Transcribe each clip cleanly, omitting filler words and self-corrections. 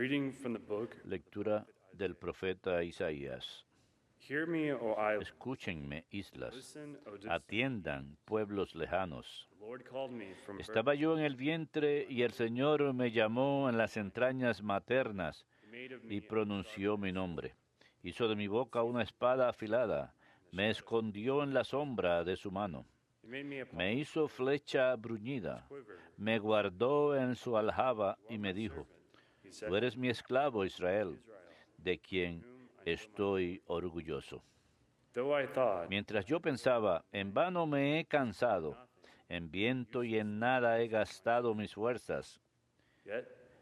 reading from the book. Lectura del profeta Isaías. Hear me, O island. Escúchenme, islas. Listen, O distant. Atiendan, pueblos lejanos. The Lord called me from Estaba yo en el vientre y el Señor me llamó en las entrañas maternas y pronunció mi nombre. Hizo de mi boca una espada afilada, me escondió en la sombra de su mano. Me hizo flecha bruñida, me guardó en su aljaba y me dijo, tú eres mi esclavo, Israel, de quien estoy orgulloso. Mientras yo pensaba, en vano me he cansado, en viento y en nada he gastado mis fuerzas.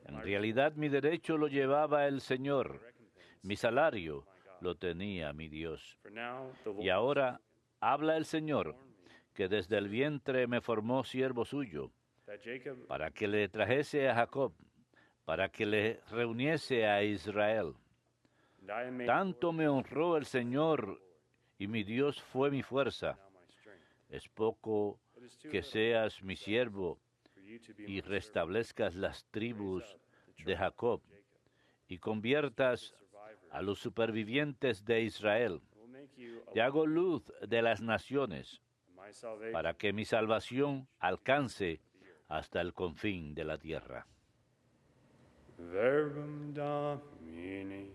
En realidad mi derecho lo llevaba el Señor, mi salario lo tenía mi Dios. Y ahora habla el Señor, que desde el vientre me formó siervo suyo, para que le trajese a Jacob, para que le reuniese a Israel. Tanto me honró el Señor, y mi Dios fue mi fuerza. Es poco que seas mi siervo y restablezcas las tribus de Jacob y conviertas a los supervivientes de Israel. Te hago luz de las naciones para que mi salvación alcance hasta el confín de la tierra. Verbum Domini.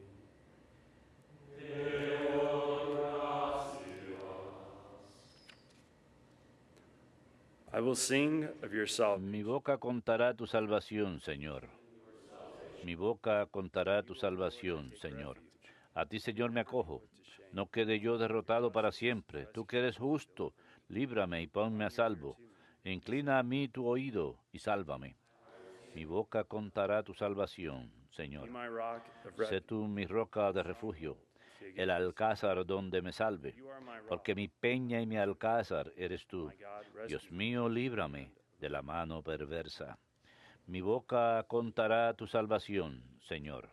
I will sing of your salvation. Mi boca contará tu salvación, Señor. Mi boca contará tu salvación, Señor. A ti, Señor, me acojo. No quede yo derrotado para siempre. Tú que eres justo, líbrame y ponme a salvo. Inclina a mí tu oído y sálvame. Mi boca contará tu salvación, Señor. Sé tú mi roca de refugio, el alcázar donde me salve, porque mi peña y mi alcázar eres tú. Dios mío, líbrame de la mano perversa. Mi boca contará tu salvación, Señor.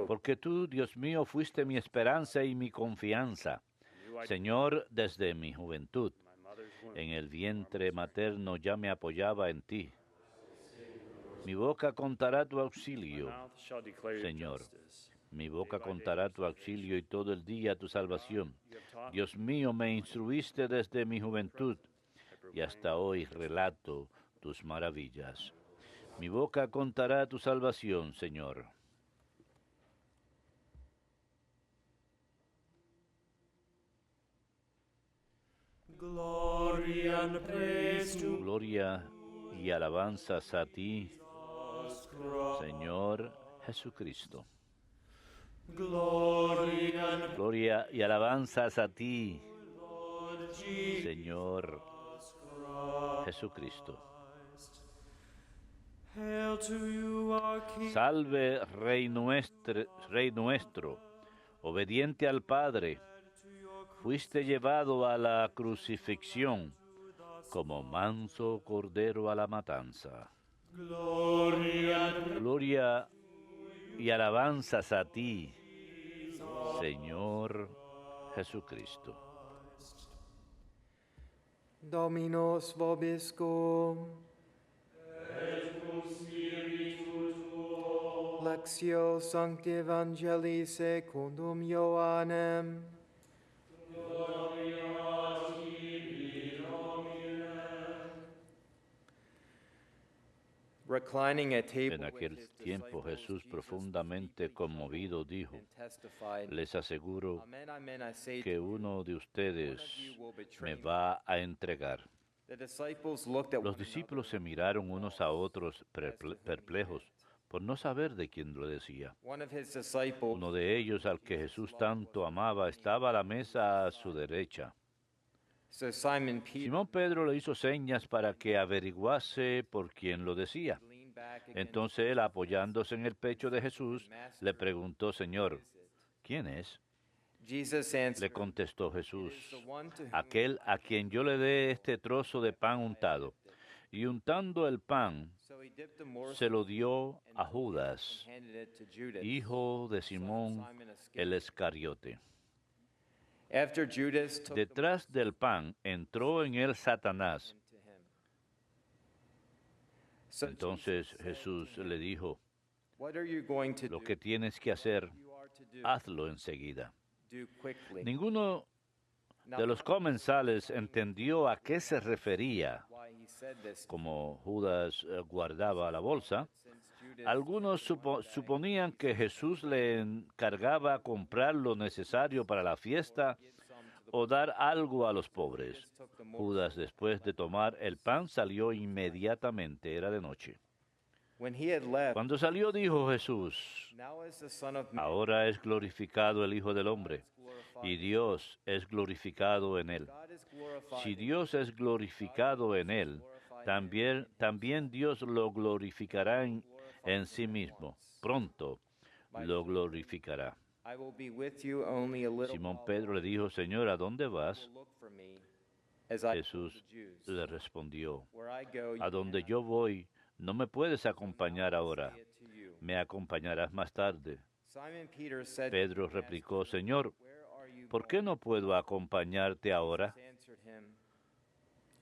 Porque tú, Dios mío, fuiste mi esperanza y mi confianza. Señor, desde mi juventud, en el vientre materno ya me apoyaba en ti. Mi boca contará tu auxilio, Señor. Mi boca contará tu auxilio y todo el día tu salvación. Dios mío, me instruiste desde mi juventud y hasta hoy relato tus maravillas. Mi boca contará tu salvación, Señor. Gloria y alabanzas a ti, Señor Jesucristo. Gloria y alabanzas a ti, Señor Jesucristo. Salve, Rey nuestro, obediente al Padre, fuiste llevado a la crucifixión como manso cordero a la matanza. Gloria y alabanzas a ti, Señor Jesucristo. Dominus vobiscum. Lectio Sancti Evangelii secundum Ioannem. En aquel tiempo Jesús, profundamente conmovido, dijo, les aseguro que uno de ustedes me va a entregar. Los discípulos se miraron unos a otros perplejos por no saber de quién lo decía. Uno de ellos, al que Jesús tanto amaba, estaba a la mesa a su derecha. Simón Pedro le hizo señas para que averiguase por quién lo decía. Entonces él, apoyándose en el pecho de Jesús, le preguntó, Señor, ¿quién es? Le contestó Jesús, aquel a quien yo le dé este trozo de pan untado. Y untando el pan, se lo dio a Judas, hijo de Simón el Iscariote. Detrás del pan entró en él Satanás. Entonces Jesús le dijo, What are you going to Lo do? que tienes que hacer, You are to do. hazlo enseguida. Do quickly. Ninguno Now, de los comensales entendió a qué se refería. why he said this, Como Judas guardaba la bolsa, since Judas algunos suponían que Jesús le encargaba comprar lo necesario para la fiesta o dar algo a los pobres. Judas, después de tomar el pan, salió inmediatamente. Era de noche. when he had left, Cuando salió, dijo Jesús: now is the Son of Man ahora es glorificado el Hijo del Hombre, y Dios es glorificado en él. God is glorified. Si Dios es glorificado en él, también Dios lo glorificará en sí mismo. Pronto lo glorificará. I will be with you only a little Simón while Pedro le dijo: Señor, ¿a dónde vas? longer. Look for me, as I told Jesús the Jews. le respondió: Where I go, you a donde cannot yo voy, no me puedes acompañar ahora. say it to you. Me acompañarás más tarde. Simon Peter said, Pedro replicó: Señor, where are you ¿por qué no puedo acompañarte ahora? going? Answered him,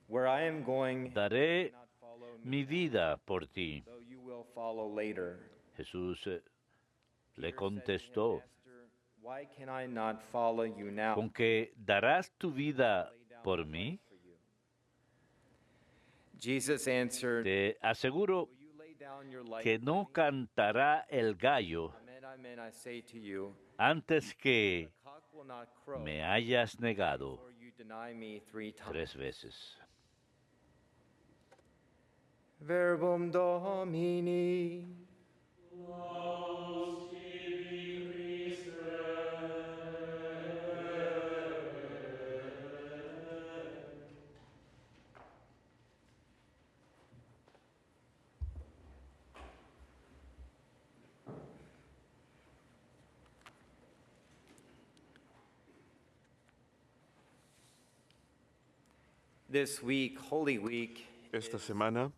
where I am going, Daré you cannot follow me, mi vida por ti. though you will follow later. Jesús le Peter said to him, contestó: Master, why can I not follow you now? ¿con que darás tu vida por mí? For you. Jesus answered, Te aseguro will you lay down your life? que no cantará el gallo Amen, I say to you, antes que cock will not crow me hayas negado before you deny me 3 times. 3 veces. Verbum Domini. This week, Holy Week, Esta semana,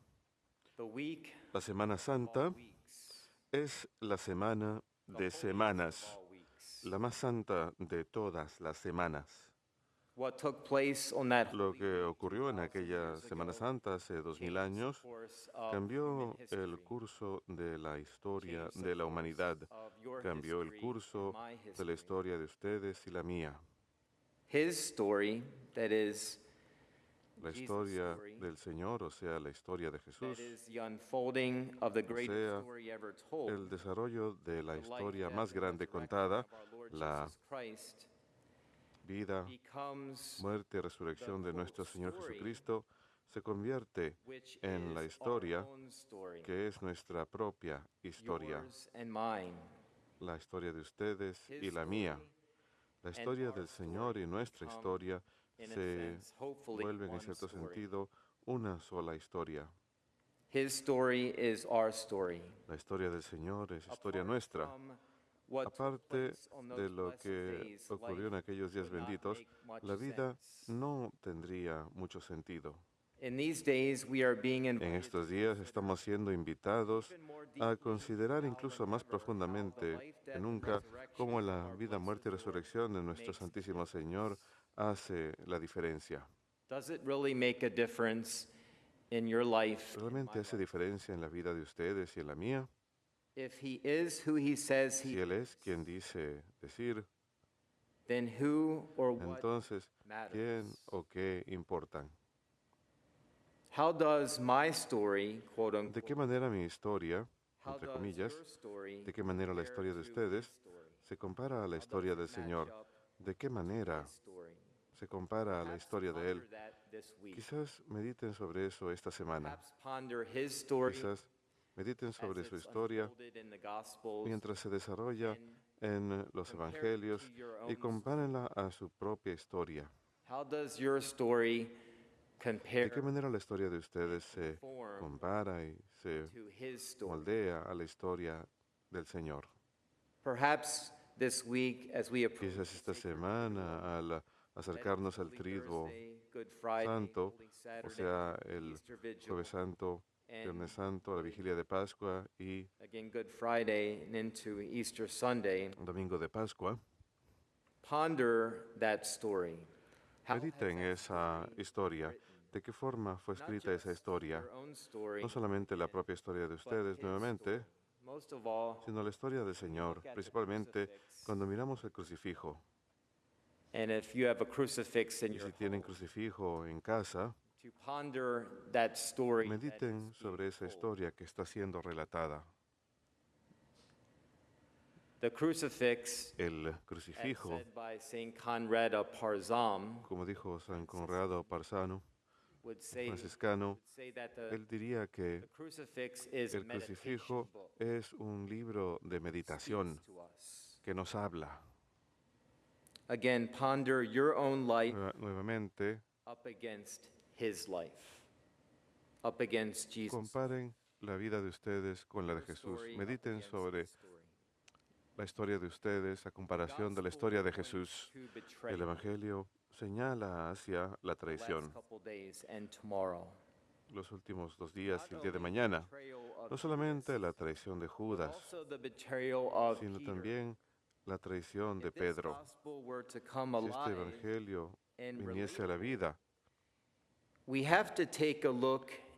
the week la Semana Santa, weeks, es la semana de semanas, all weeks. la más santa de todas las semanas. What took place on that Lo Holy que ocurrió en aquella Semana Santa hace 2000 años course of cambió human history, el curso de la historia changed the de la course humanidad, of your cambió el history curso and my de la history. historia de ustedes y la mía. His story, that is, La Jesus' historia story, del Señor, o sea, la historia de Jesús, that is the unfolding of the greatest sea, story ever told, el desarrollo de la the life, historia death, más and grande resurrection contada, of our Lord la Jesus Christ, vida, becomes muerte y resurrección de nuestro Señor story, Jesucristo, se convierte which en la is historia our own story, que es nuestra propia historia, yours and mine. la historia de ustedes His y la story mía. La and historia our del Señor y story nuestra become, historia in a se sense, hopefully vuelven en one cierto story. sentido una sola historia. His story is our story. La historia del Señor es historia nuestra. From what took Aparte place on de those lo blessed que days, ocurrió en life aquellos días would not benditos, make much la vida sense. no tendría mucho sentido. In these days, we are being En invited estos to días consider estamos siendo invitados even more a deeply considerar now incluso than más ever how the profundamente life, que death, and nunca resurrection cómo of la our vida, blessed muerte y Lord resurrección de nuestro makes a Santísimo difference. Señor hace la diferencia. Does it really make a difference in your life? and ¿Realmente my hace life? diferencia en la vida de ustedes y en la mía? If he is who he says Si he Él is, es quien dice decir, then who or what entonces, matters? ¿quién o qué importan? How does my story, quote ¿De qué unquote, manera mi historia, how entre does comillas, your story de qué manera la compare historia de to ustedes his story? se compara a la How historia does del it Señor? match up ¿De qué to manera my story? se compara a la Perhaps historia de Él? ponder that this week. Quizás mediten sobre eso esta semana. Perhaps ponder his story Quizás mediten as sobre su it's historia unfolded in the Gospels mientras se desarrolla and en los compare it evangelios to your y own compárenla a su propia historia. How does your story compare ¿De qué manera la historia de ustedes se conform compara y se to his story? moldea a la historia del Señor? Perhaps this week, as we approach Quizás esta the sacred semana, al acercarnos al Holy triduo Thursday, Good Friday, Santo, Holy o Saturday, sea, el Easter Vigil, Jueves Santo, and Viernes Santo, la vigilia de Pascua y again Good Friday and into Easter Sunday, Domingo de Pascua, ponder that story. How has mediten that esa story historia. been written? ¿De qué forma fue Not escrita esa just historia? your own story, No solamente la propia historia de ustedes nuevamente, Most of all, sino la historia del Señor, principalmente cuando miramos el crucifijo. and if you have a crucifix in Y your si tienen home, crucifijo en casa, to ponder that story that mediten is sobre being esa told. historia que está siendo relatada. The crucifix, El as crucifijo, said by Saint Conrad of Parzam, como dijo San Conrado Parzano, would say franciscano, that él diría que the crucifix is a el crucifijo meditation book. es un libro de meditación Speaks to us. que nos habla. Again, ponder your own life Nuevamente, up against his life, up against Jesus. comparen la vida de ustedes con la de Jesús. Mediten sobre la historia de ustedes a comparación de la historia de Jesús. El Evangelio señala hacia la traición. Los últimos 2 días y el día de mañana, no solamente la traición de Judas, sino también la traición de Pedro. Si este Evangelio viniese a la vida,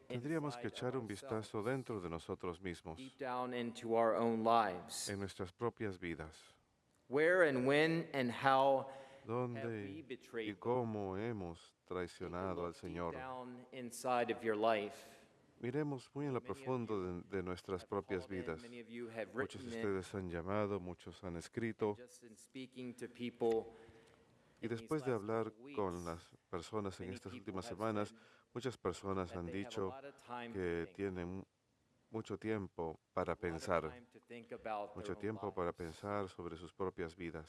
tendríamos que echar un vistazo dentro de nosotros mismos, deep down into our own lives. en nuestras propias vidas. Where and when and how have we ¿Dónde y betrayed? cómo hemos Take a traicionado al look deep Señor? down inside of your life. Miremos muy en lo profundo de nuestras propias vidas. Many of you have Muchos written de it, ustedes han llamado, muchos han escrito, just in speaking to people. y después de hablar con las personas en estas últimas semanas, muchas personas han dicho que tienen mucho tiempo para pensar, mucho tiempo para pensar sobre sus propias vidas,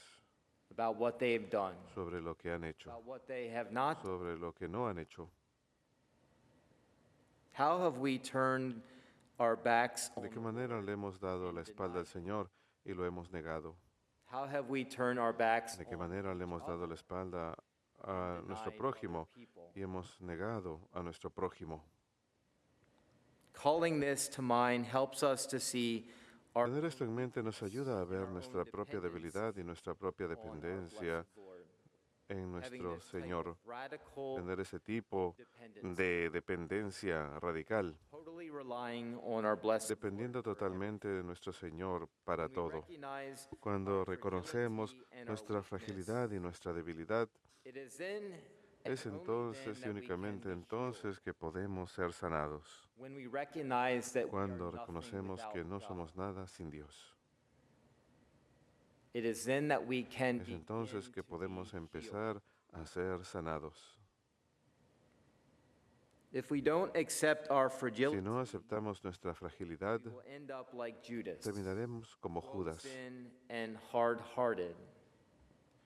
about what they've done, sobre lo que han hecho, about what they have not. sobre lo que no han hecho. How have we turned our backs on ¿De qué the manera Lord? le hemos dado la espalda al Señor y lo hemos negado? How have we turned our backs ¿De qué on manera le each hemos dado other la espalda a and nuestro denied prójimo other people? y hemos negado a nuestro prójimo? Calling this to mind helps us to see our Tener esto en mente nos ayuda a ver own nuestra propia debilidad y nuestra propia on our dependencia blessed Lord. en Having nuestro this type Señor. of radical Tener ese tipo dependence, de dependencia radical, totally relying on our blessed dependiendo totalmente de nuestro Señor para When we todo. recognize Cuando our reconocemos fragility and our nuestra weakness, fragilidad y nuestra debilidad, it is then and es only entonces then y that we can únicamente be entonces healed. que podemos ser sanados. When we recognize that we are Cuando nothing reconocemos without que no God. somos nada sin Dios. It is then that we can Es entonces begin que to podemos be healed. empezar a ser sanados. If we don't accept our Si fragility, no aceptamos nuestra fragilidad, we will end up like Judas, terminaremos como Judas, closed in and hard-hearted,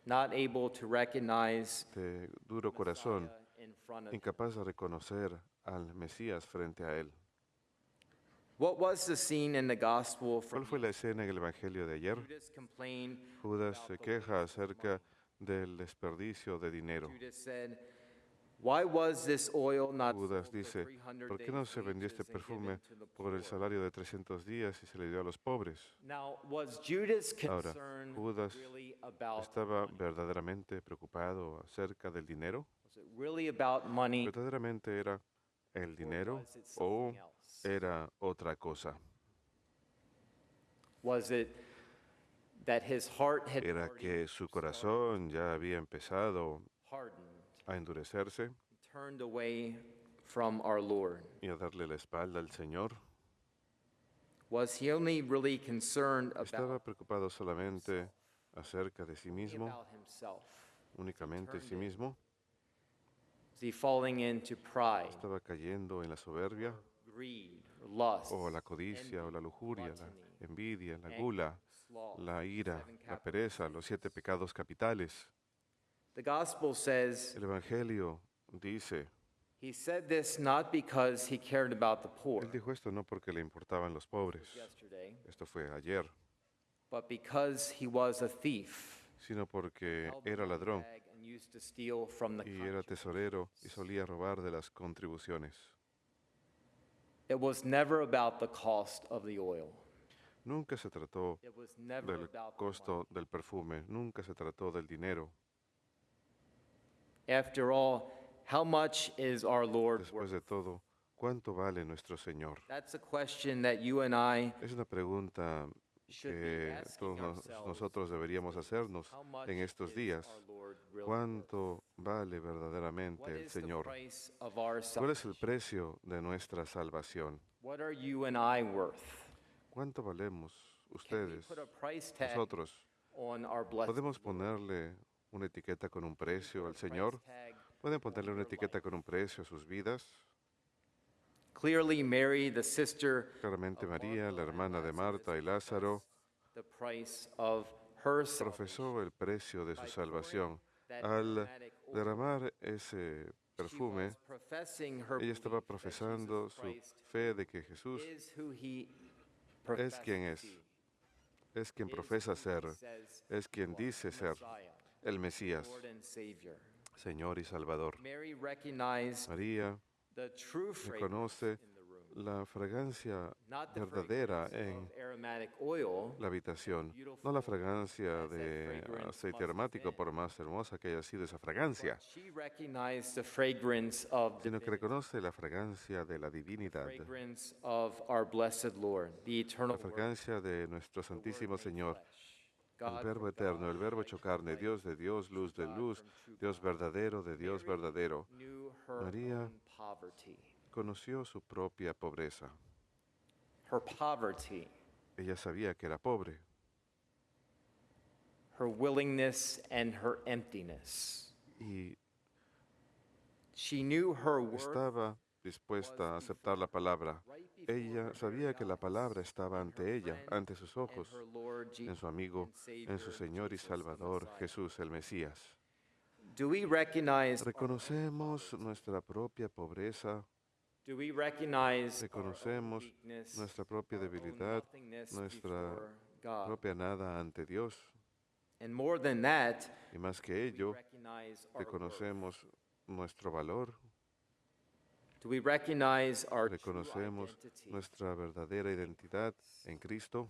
not able to recognize de duro corazón, Messiah in front of him. incapaz de reconocer al Mesías frente a él. What was the scene in the gospel from ¿Cuál fue la escena en el Evangelio de ayer? Judas complained Judas about se the queja waste of acerca del desperdicio de dinero. Judas said, "Why was this oil not Judas sold for dice, 300 ¿por qué no days' se vendió este wages and perfume given to the por el poor?" salario de 300 días y se le dio a los pobres? Now, was Judas Ahora, concerned Judas really about ¿Estaba money? verdaderamente preocupado acerca del dinero? Was it really about money? ¿Verdaderamente era el Or dinero was it o something else? era otra cosa? Was it that his heart had ¿Era already que su started corazón ya había empezado hardened, a endurecerse turned away from our Lord? y a darle la espalda al Señor? Was he only really concerned ¿Estaba about, preocupado solamente acerca de sí only mismo, about himself? únicamente sí turned it. mismo? Was he falling into pride, ¿Estaba cayendo en la soberbia greed, lust, o la codicia o la lujuria, la gluttony, envidia, la anger, gula, sloth, la ira, seven la capital pereza, sins? los 7 pecados capitales? The gospel says El Evangelio dice, he said this not because he cared about the poor él dijo esto no porque le importaban los pobres, yesterday, esto fue ayer, but because he was a thief, sino porque held the era money ladrón bag and used to steal from the y era contributions. tesorero y solía robar de las contribuciones. It was never about the cost of the oil. Nunca se trató It was never del about the money. costo del perfume, nunca se trató del dinero. After all, how much is our Lord Después worth? de todo, ¿Cuánto vale nuestro Señor? That's a question that you and I Es una pregunta should be que asking todos ourselves. nosotros deberíamos hacernos How much en estos is días. our Lord really worth? ¿Cuánto vale What verdaderamente el is the Señor? price of our ¿Cuál es el salvation? precio de nuestra salvación? What are you and I worth? ¿Cuánto valemos Can we ustedes, put a price tag nosotros? on our blessed ¿Podemos Lord? ponerle una etiqueta con un Can we precio put a al price Señor? tag ¿Pueden on ponerle una your etiqueta life? con un precio a sus vidas? Clearly, Mary, the sister Claramente of María, la Martha and hermana de Lazarus, Marta y Lázaro, professed the price of her salvation profesó el precio de su by salvación. pouring that Al aromatic oil. derramar ese She was perfume, professing her ella estaba belief that Jesus profesando su Christ fe de que Jesús is who he es professed quien to es, be, es quien is profesa who he ser, says es quien you are, dice the ser, Messiah, el Mesías, Lord and Savior. Señor y Salvador. Mary recognized María the true fragrance reconoce in the room, la fragancia not the verdadera fragrance en of aromatic oil, la habitación, beautiful no la fragancia as that de fragrance aceite must have aromático, been, por más hermosa que haya sido esa fragancia, but she recognized the fragrance of sino que divinity, reconoce la fragancia de la the divinidad, fragrance of our blessed Lord, the eternal la Word, fragancia de nuestro the Word Santísimo made Señor, flesh, el God Verbo from eterno, God, el Verbo light hecho from carne, light, Dios de Dios, true luz de God luz, from true Dios God. verdadero de Dios Mary verdadero. knew her María own poverty. conoció su propia pobreza. Her poverty, Ella sabía que era pobre, her willingness, and her emptiness. y She knew her worth estaba dispuesta a aceptar la palabra. right before Ella her sabía very que la eyes, palabra estaba in ante her ella, friend ante sus and ojos, her Lord en su amigo, and Savior, en su Señor y Jesus, the Salvador, Messiah. Jesús el Mesías. Do we recognize our own Reconocemos poverty? nuestra propia pobreza, Do we recognize our own reconocemos weakness, nuestra propia our own debilidad, nothingness nuestra before God? propia nada ante Dios. And more than that, Y más que we ello, recognize our worth. reconocemos nuestro valor, Do we recognize our true reconocemos identity? nuestra verdadera identidad en Cristo.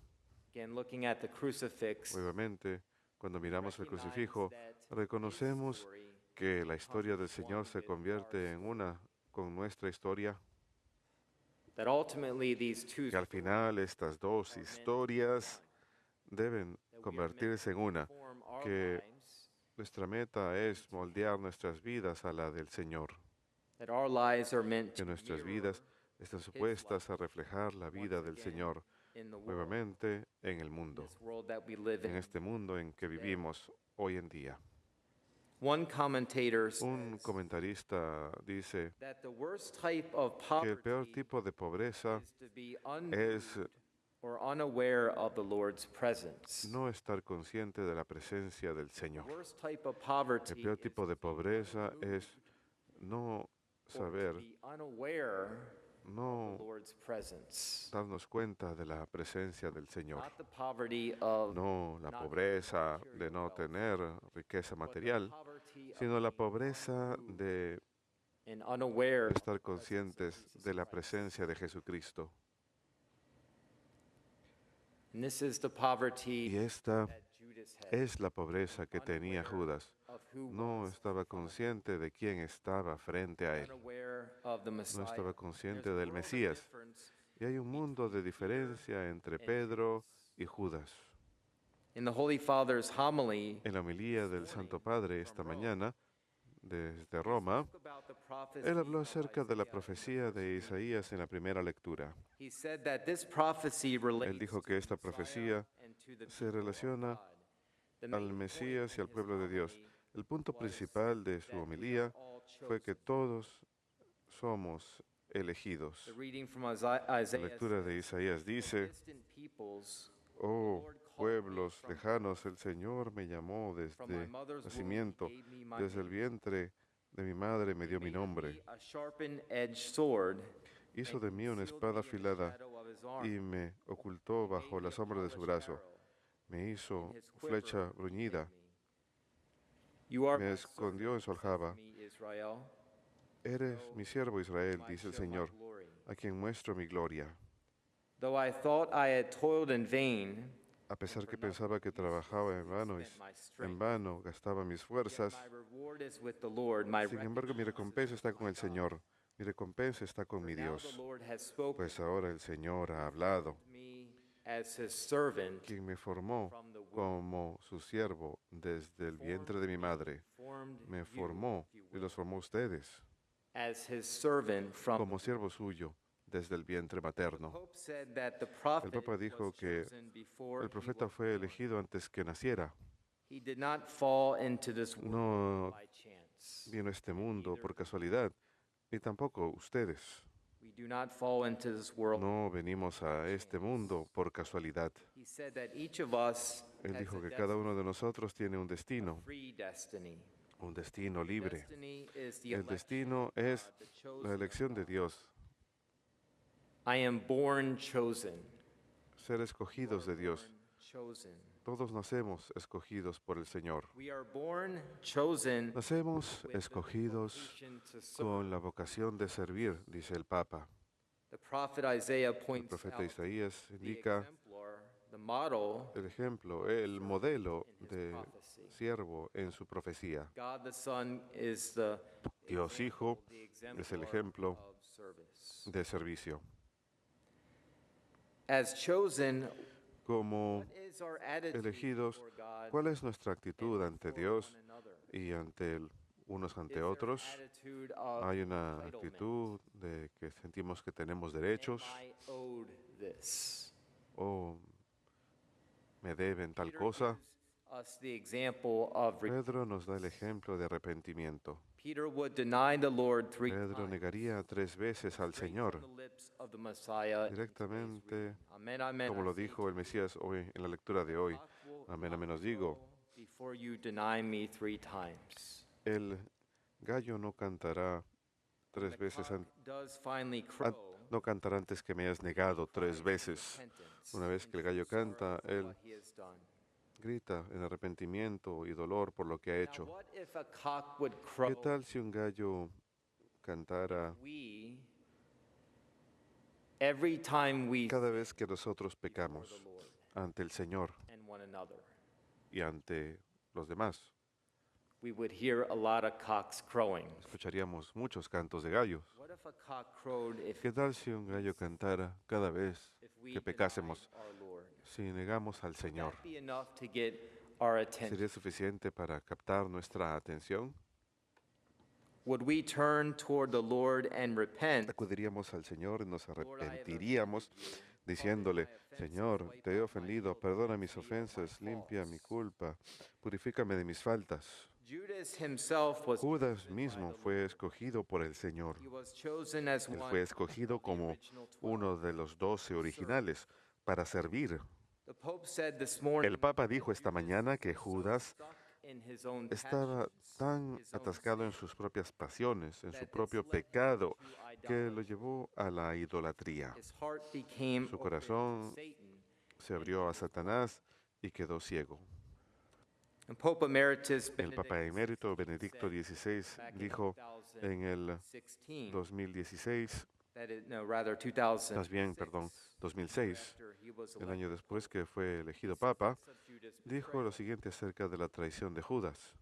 Again, looking at the crucifix, Obviamente, cuando we miramos el recognize crucifijo, that reconocemos his story que la historia del becomes Señor one se with convierte en our una con nuestra historia, that ultimately these two que al final estas dos are meant to be historias one, deben that we are meant convertirse to en una, conform our que lives, nuestra meta es moldear nuestras vidas a la del Señor, that our lives are meant que to nuestras mirror vidas están supuestas a reflejar la vida once del again Señor in the world, nuevamente en el in mundo, this world that we live en in. este mundo en que today. vivimos hoy en día. One commentator Un says comentarista dice that the worst type of que el peor poverty tipo de pobreza is to be es unmoved or unaware of the Lord's presence. no estar consciente de la presencia del The Señor. worst type of El poverty peor is tipo de to be pobreza es unmoved no or to saber, be unaware of no the Lord's presence. darnos cuenta de la presencia del Señor. Not the poverty of No la not pobreza having de no material wealth, tener riqueza but the material, poverty of sino la being pobreza unmoved de and unaware of the estar presence of conscientes Jesus de la Christ. presencia de Jesucristo. And this is the poverty Y esta that Judas had. es la pobreza que tenía Unaware Judas. of who No was estaba in front of him, consciente de quién estaba frente a él. unaware of the No Messiah. estaba There's consciente a del world of Mesías. difference Y hay un mundo de diferencia entre and Pedro Judas. y Judas. In the Holy Father's homily, En la homilía del Santo Padre esta mañana, desde Roma, spoke about the prophecy él habló of acerca de la Isaiah in the profecía first de reading. Isaías en la primera lectura. He said that this prophecy Él relates dijo to que esta the Messiah profecía and to the se people of relaciona God. The al main point Mesías y in al his pueblo de Dios. homily El punto was principal de su that we are homilía all fue que chosen. todos somos elegidos. The reading from La Isaiah lectura de says, Isaías "From dice, distant peoples, oh Lord called me pueblos from lejanos, el Señor me llamó from my desde mother's womb, he nacimiento, gave me my desde el name. vientre de mi madre me He dio mi made of nombre. me a sharpened-edged sword, Hizo and de mí una concealed espada me in the afilada shadow of his arm. y me ocultó He made bajo me la a sombra de su polished brazo. arrow. Me In hizo his quiver flecha he bruñida. hid me. You are Me my escondió en servant, su says aljaba. me Israel, Eres mi siervo Israel, whom I dice el show my Señor, glory. a quien muestro mi gloria. Though I thought I had toiled in vain, A pesar and que for nothing pensaba que trabajaba en vano y spent my en strength, vano gastaba mis yet fuerzas, my reward is with the Lord, my sin embargo mi recompensa está con el Señor, Mi recompensa está con For mi now the Dios, Lord has spoken pues ahora el Señor ha hablado, to me as his servant quien me formó from the womb. como su siervo desde el vientre de mi madre. Formed Me you, formó if you y will, los formó a ustedes as his servant from the como siervo suyo desde el vientre materno. Pope said that the El prophet Papa dijo was que chosen before el he profeta was fue born. elegido antes que naciera. He did not fall into this world No by chance. vino a este mundo Neither por do casualidad, ni tampoco ustedes. we do not fall into this world. No venimos a este mundo por casualidad. He said that each of us Él has dijo a que cada uno de destiny, nosotros tiene un a destino free destiny. un destino libre. Destiny is the El election destino of God, es the chosen la of elección de God. Dios, I am born chosen. ser escogidos de Dios. Born chosen. Todos nacemos escogidos por el Señor. We are born chosen Nacemos with the escogidos vocation to serve. con la vocación de servir, dice el Papa. The prophet Isaiah El points profeta out Isaías the indica exemplar, the model, el ejemplo, el modelo in his de prophecy. siervo en su profecía. God the Son is the Dios Hijo the es el exemplar ejemplo of service. de servicio. As chosen, Como what is our attitude elegidos, before God ¿cuál es nuestra actitud and ante before Dios one another? y ante unos Is ante there an otros? attitude of Hay una entitlement? actitud de que sentimos que tenemos Am derechos I owed this? o me deben tal Peter cosa. gives us the example of Pedro nos da el ejemplo de arrepentimiento. Peter would deny the Lord 3 Pedro times. negaría 3 veces al Straight Señor, from the lips of the Messiah in today's directamente, reading. Amen, amen, como I lo say dijo to el you, Mesías hoy en la lectura de hoy. cock will Amén, not amén os digo. crow before you deny me 3 times. El gallo no cantará When 3 the veces, cock does finally crow, no cantará antes que me hayas negado 3 veces. repentance Una vez and que el gallo sorrow canta, for él what he has done. grita en arrepentimiento y dolor por lo que ha Now, hecho. what if a cock would crow ¿Qué tal si un gallo cantara we, every time we cada vez que nosotros before pecamos the Lord ante el Señor and one another? y ante los demás? We would hear a lot of cocks crowing. Escucharíamos muchos cantos de gallos. What if a cock crowed ¿Qué tal si un gallo cantara cada vez if we que denied pecásemos our Lord? si negamos al Would Señor? that be enough to get our attention? ¿Sería suficiente para captar nuestra atención? Would we turn toward the Lord and repent? Acudiríamos al Señor y nos Lord, I have arrepentiríamos offended you. diciéndole, Pardon my offenses, Señor, wipe te he out my ofendido, guilt, perdona cleanse mis me of my ofensas, limpia mi faults. culpa, purifícame de mis faltas. Judas himself was Judas chosen by mismo the fue Lord. escogido por el Señor. He was chosen as Él one fue of escogido the como original 12. uno de los 12 originales para servir. The Pope said this morning El Papa that dijo esta Judas mañana que was so Judas stuck in his own estaba passions, tan his own atascado en sin, sus propias pasiones, en su that this propio led him pecado, to que lo idolatry. llevó a la idolatría. His heart became Su open corazón to Satan, se abrió a Satanás y quedó ciego. and Pope Emeritus El Papa Benedict emérito XVI Benedicto said XVI back in dijo en el 2016, 2016, no, rather 2000, más bien, perdón, 2006, after he was el elected año después Pope, que fue elegido he said Papa, this of Judas' dijo betrayal. lo siguiente acerca de la traición de Judas.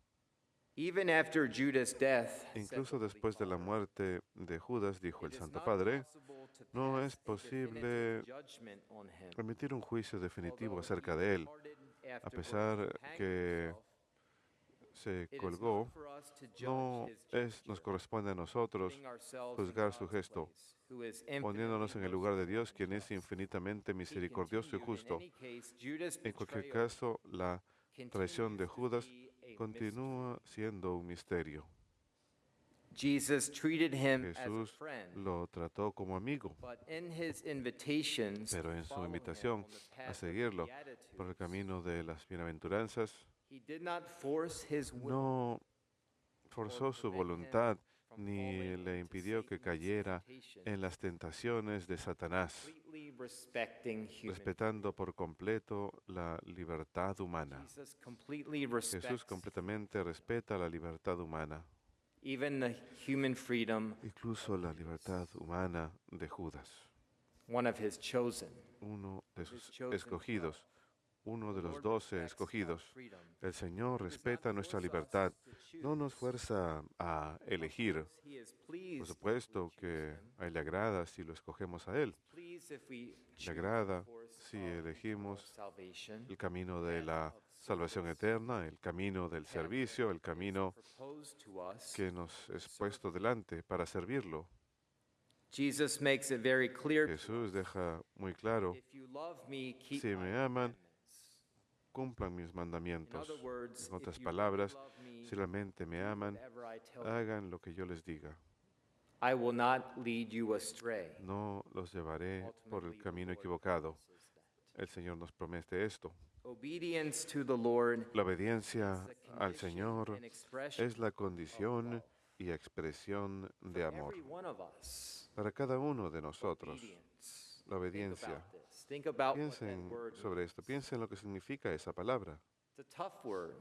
Even after Judas' death, said Incluso the Holy después de la Father, muerte de Judas, dijo el it is Santo not Padre, possible to no pass es a posible definitive judgment on him. emitir un juicio definitivo Although acerca he de él. departed A afterward pesar and hanged que himself, se it is colgó, not for us to judge no his nos gesture, corresponde a nosotros putting ourselves juzgar in su God's gesto, place, who is poniéndonos en el lugar de Dios, quien es infinitamente infinitamente misericordioso y justo. En cualquier caso, la traición de Judas continúa siendo un misterio. Jesus treated him as a Jesús friend, lo trató como amigo, but in his invitations pero to en su follow him invitación on the a path of the seguirlo por el Beatitudes, camino de las bienaventuranzas, he did not force his will no or forzó su prevent him voluntad from ni falling le into impidió que Satan's cayera temptations, en las tentaciones de Satanás, completely respecting human respetando por completo la libertad humana. Jesus completely Jesús respects completamente respeta la libertad humana, even the human freedom, incluso la libertad humana de Judas, one of his chosen. uno de His sus chosen escogidos, uno de los 12 escogidos. El Señor respeta nuestra libertad, no nos fuerza a elegir. Por supuesto que a Él le agrada si lo escogemos a Él. Le agrada si elegimos el camino de la salvación eterna, el camino del servicio, el camino que nos es puesto delante para servirlo. Jesus makes it very clear. Jesús deja muy claro, If you love me, keep si my me aman, commandments. cumplan mis In mandamientos. other words, En otras if you palabras, love me, si realmente me aman, whatever I tell you, hagan lo que yo les diga. I will not lead you astray. No los llevaré por el Ultimately, the camino Lord equivocado. promises that. El Señor nos promete esto. Obedience to the Lord La obediencia is the al condition Señor and expression es la of condición love. y expresión de For amor. every one of us, Para cada uno de nosotros, obedience. la obediencia. Think about this. Think about what that Piensen word sobre esto, piensen en lo que significa esa palabra. It's a tough word,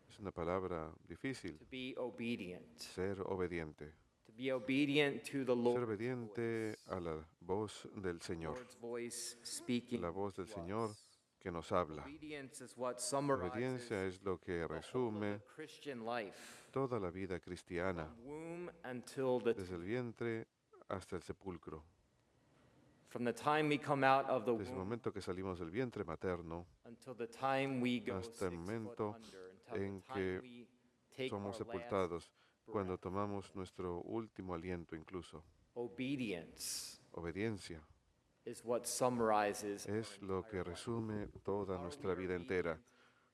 Es una palabra difícil, to be obedient. ser obediente. To be obedient to the Ser Lord's obediente voice. a la voz del The Señor, Lord's voice speaking la voz del to Señor us. que nos habla. Obedience is what La summarizes obediencia es lo que the whole of resume the Christian life, toda la vida cristiana, from womb until the desde el vientre hasta el sepulcro. from the time we come out of the Desde el womb momento que salimos del vientre materno, until the time we go hasta el 6 foot momento under, until en the que time we take our somos last sepultados, cuando breath. tomamos nuestro último aliento incluso. Obedience Obediencia is what summarizes our es lo que entire life. resume toda How are nuestra we vida entera. obedient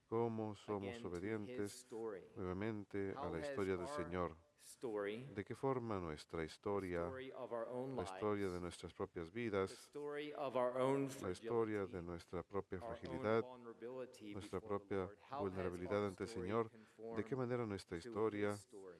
Cómo somos again to His obedientes story? nuevamente a How la has historia del our Señor. story, ¿De qué forma nuestra historia, story of our own la historia de lives, nuestras propias the vidas, story of our own la historia fragility, de nuestra propia our own fragilidad, vulnerability nuestra before the propia Lord, how has vulnerabilidad our ante el story Señor? ¿De conformed qué manera nuestra to historia His story?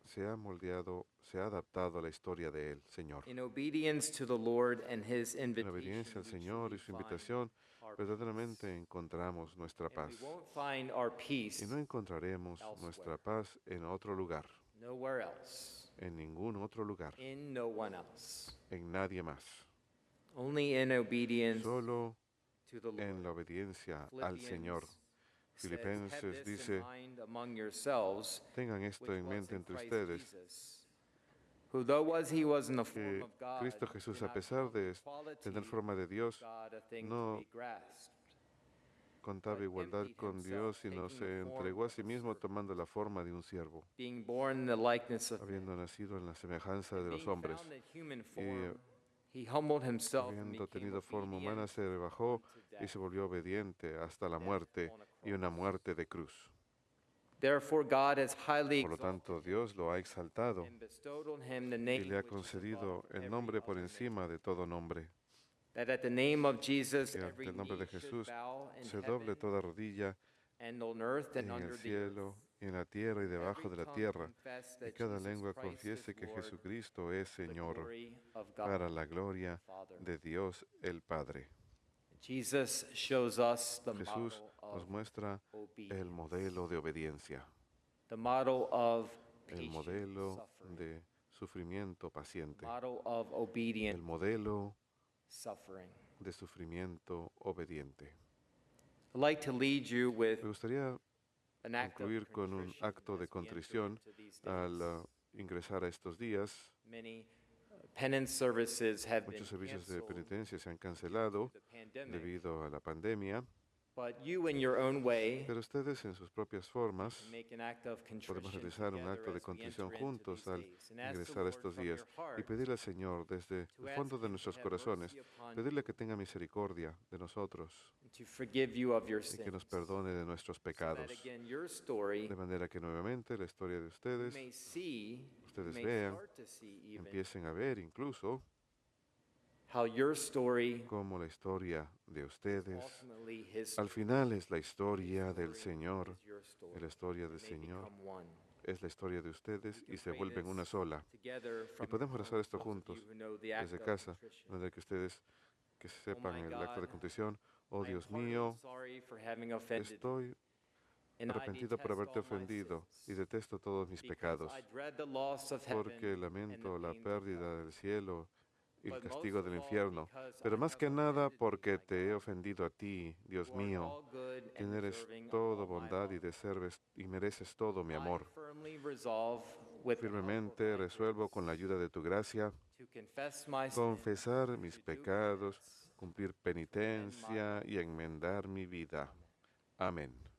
se ha moldeado, se ha adaptado a la historia de Él, Señor? In obedience to the Lord and His En invitation, obediencia al we Señor truly y su find invitación, our verdaderamente peace. encontramos nuestra And paz. we won't find our peace Y no encontraremos nuestra elsewhere. paz en otro lugar, Nowhere else, en ningún otro lugar, in no one else. en nadie más. Only in obedience Solo to the en la Lord. obediencia al Señor. Says, "Have Filipenses this in dice, mind among yourselves, tengan esto which en was mente in entre Christ ustedes, Jesus, who though he was in the form que of God, Cristo Jesús, did a not pesar count de equality tener forma de Dios, with God a thing no to be grasped, contaba but igualdad emptied con himself, Dios, sino taking se the form entregó a of sí a mismo servant, tomando la forma de un siervo, being born in the likeness of men. habiendo nacido en la semejanza And de being los hombres. found in human Y form, he humbled himself and habiendo became tenido forma humana, obedient se rebajó unto y death, se volvió obediente hasta la death muerte on a y una cross. muerte de cruz. Therefore God has highly Por lo tanto, exalted him Dios lo ha exaltado and bestowed on him the y name le ha which is concedido above el every nombre por other encima name, de todo nombre. that at the name of Jesus Que every ante el nombre knee de should Jesús bow in se doble heaven toda rodilla and on earth and en el under the earth, cielo, y en la tierra y debajo every de la tongue tierra, confess y that cada Jesus lengua Christ confiese is que Lord, Jesucristo es to the Señor, glory of God para la gloria the Father. de Dios el Padre. Jesus shows us the Jesús model nos of muestra obedience, el modelo de obediencia, the model of el patient modelo suffering, de sufrimiento the paciente, model of obedient el modelo suffering. de sufrimiento obediente. I'd like to lead you with Me gustaría an act of concluir con un contrition acto de as we enter contrición into these al days. ingresar a estos días. Many penance services have been Muchos servicios de canceled penitencia se han due to cancelado the pandemic, debido a la pandemia, but you in your own way pero ustedes en sus propias formas can make an act of podemos contrition realizar un together acto de as we contrición enter into juntos these al days and ask the ingresar a Lord estos from días your y heart pedirle al Señor desde to el ask fondo de him to nuestros have corazones, mercy upon pedirle you que tenga misericordia de nosotros and to forgive you of your y sins, que nos perdone de nuestros so pecados, that again your story de manera que nuevamente la historia de you ustedes, may see, you ustedes may vean, start to see even empiecen a ver incluso how your story cómo la historia de ustedes ultimately his al story, final es la historia his del story Señor, is your story, y la historia and del they Señor become one. es la historia de ustedes We y can se pray vuelven this una sola. together Y from podemos home, rezar esto those of juntos you who know the act desde of casa, de contrition. manera que ustedes que sepan my el acto de God, contrición. Oh I am Dios heartily mío, sorry for having offended estoy and I arrepentido por detest haberte all my ofendido y sins, detesto todos mis because pecados, I dread the loss of heaven porque and the lamento la pains of pérdida hell. del cielo y el castigo del infierno, pero más que nada porque te he ofendido a ti, Dios mío, quien eres todo bondad y mereces todo mi amor. Firmemente resuelvo con la ayuda de tu gracia confesar mis pecados, cumplir penitencia y enmendar mi vida. Amén.